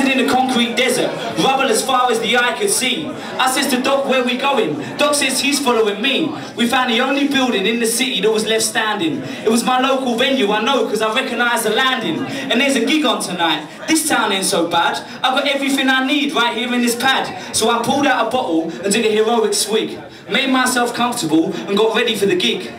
Planted in a concrete desert, rubble as far as the eye could see. I says to Doc, where we going? Doc says he's following me. We found the only building in the city that was left standing. It was my local venue, I know, because I recognise the landing. And there's a gig on tonight. This town ain't so bad. I've got everything I need right here in this pad. So I pulled out a bottle and did a heroic swig. Made myself comfortable and got ready for the gig.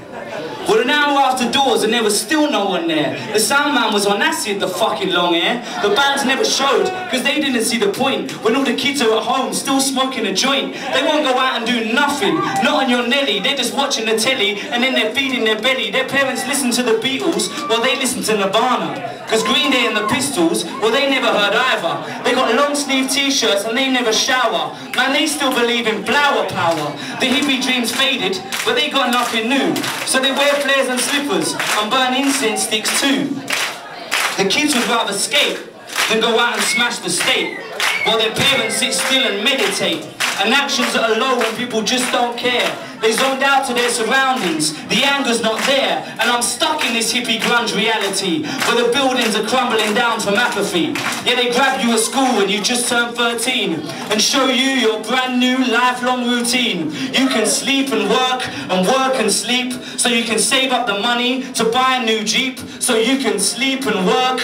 Well, an hour after doors and there was still no one there. The sound man was on acid, the fucking long hair. The bands never showed, because they didn't see the point. When all the kids are at home, still smoking a joint. They won't go out and do nothing, not on your Nelly. They're just watching the telly and then they're feeding their belly. Their parents listen to the Beatles while they listen to Nirvana. Because Green Day and the Pistols, well, they never heard either. They got long sleeve t-shirts and they never shower. Man, they still believe in flower power. The hippie dreams faded, but they got nothing new. So they wear flares and slippers and burn incense sticks too. The kids would rather skate than go out and smash the state, while their parents sit still and meditate. And actions that are low when people just don't care. They zoned out to their surroundings, the anger's not there, and I'm stuck in this hippie grunge reality, where the buildings are crumbling down from apathy. Yeah, they grab you at school when you just turned 13, and show you your brand new lifelong routine. You can sleep and work and sleep, so you can save up the money to buy a new Jeep, so you can sleep and work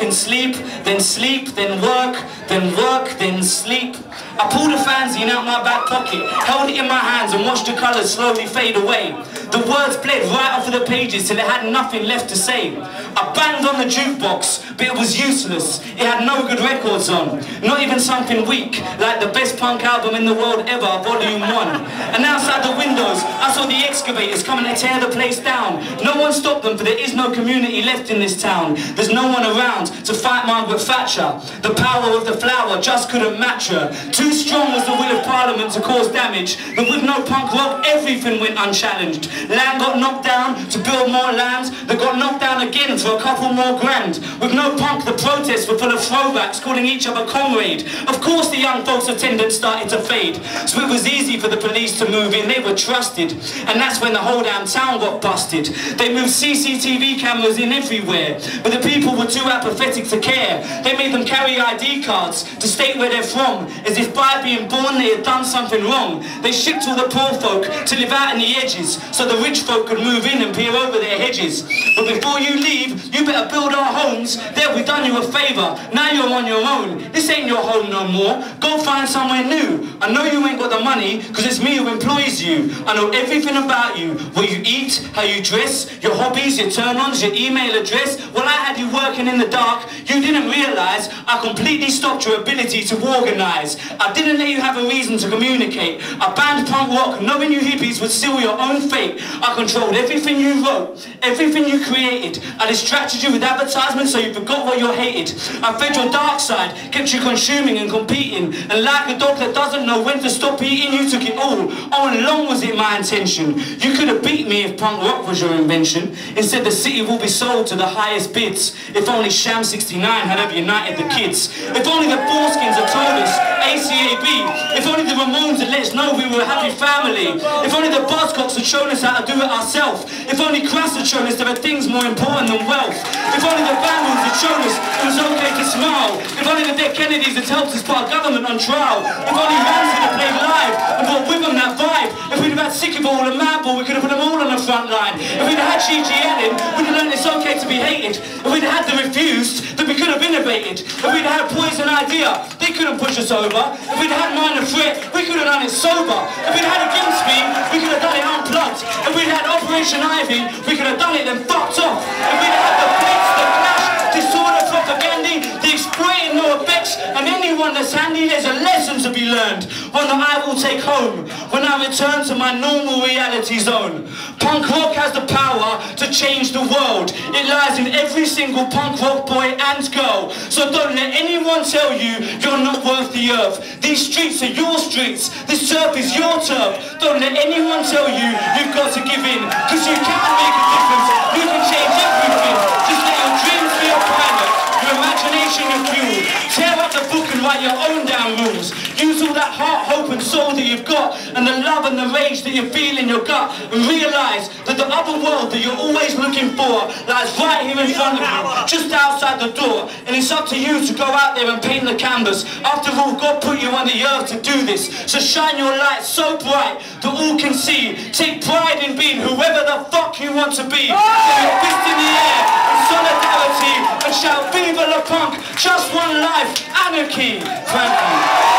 and sleep, then work, then sleep. I pulled a fanzine out my back pocket, held it in my hands and watched the colours slowly fade away. The words bled right off of the pages till it had nothing left to say. I banged on the jukebox, but it was useless. It had no good records on, not even something weak, like the best punk album in the world ever, Volume 1. And outside the windows, I saw the excavators coming to tear the place down. No one stopped them, for there is no community left in this town. There's no one around to fight Margaret Thatcher. The power of the flower just couldn't match her. Too strong was the will of Parliament to cause damage, but with no punk rock, everything went unchallenged. Land got knocked down to build more land, that got knocked down again for a couple more grand. With no punk, the protests were full of throwbacks, calling each other comrade. Of course the young folks' attendance started to fade, so it was easy for the police to move in, they were trusted. And that's when the whole damn town got busted. They moved CCTV cameras in everywhere, but the people were too apathetic to care. They made them carry ID cards to state where they're from, as if by being born they had done something wrong. They shipped all the poor folk to live out in the edges, so the rich folk could move in and peer over their hedges. But before you leave, you better build our homes. There, we've done you a favour. Now you're on your own. This ain't your home no more. Go find somewhere new. I know you ain't got the money, because it's me who employs you. I know everything about you. What you eat, how you dress, your hobbies, your turn-ons, your email address. Well, I had you working in the dark. You didn't realise I completely stopped your ability to organise. I didn't let you have a reason to communicate. I banned punk rock, knowing you hippies would seal your own fate. I controlled everything you wrote, everything you created. I distracted you with advertisements so you forgot what you hated. I fed your dark side, kept you consuming and competing. And like a dog that doesn't know when to stop eating, you took it all. All along was it my intention. You could have beat me if punk rock was your invention. Instead the city will be sold to the highest bids. If only Sham 69 had ever united the kids. If only the Foreskins had told us ACAB. If only the Ramones had let us know we were a happy family. If only the Buzzcocks had shown us how to do it ourselves. If only Crass had shown us there are things more important than wealth. If only the Vandals had shown us it was okay to smile. If only the dead Kennedys had helped us put our government on trial. If only Ramsey had played live and brought with them that vibe. If we'd have had Sickaball and Madball, we could have put them all on the front line. If we'd have had Gigi Allen, we'd have learned it's okay to be hated. If we'd have had the Refused, then we could have innovated. If we'd had Poison Idea, they couldn't push us over. If we'd had Minor Threat, we could have done it sober. If we'd had a Gimsby, we could have done it unplugged. If we'd had Operation Ivy, we could have done it then fucked off. If we'd had the Blitz, the Clash, disorder, propaganda, the exploiting no effects, and anyone that's handy, there's a lesson to be learned, one that I will take home when I return to my normal reality zone. Punk rock has the power to change the world. It lies in every single punk rock boy and girl. So don't let anyone tell you you're not worth the earth. These streets are your streets. This turf is your turf. Don't let anyone tell you you've got to give in, because you can make a difference. You can change everything. Just let your dreams be your pilot, your imagination your fuel. Tear up the book and write your own damn rules. You Use all that heart, hope and soul that you've got, and the love and the rage that you feel in your gut, and realise that the other world that you're always looking for lies right here in front of you, just outside the door. And it's up to you to go out there and paint the canvas. After all, God put you on the earth to do this. So shine your light so bright that all can see. Take pride in being whoever the fuck you want to be. Put your fist in the air in solidarity and shout, "Viva la punk! Just one life, anarchy!" Thank you.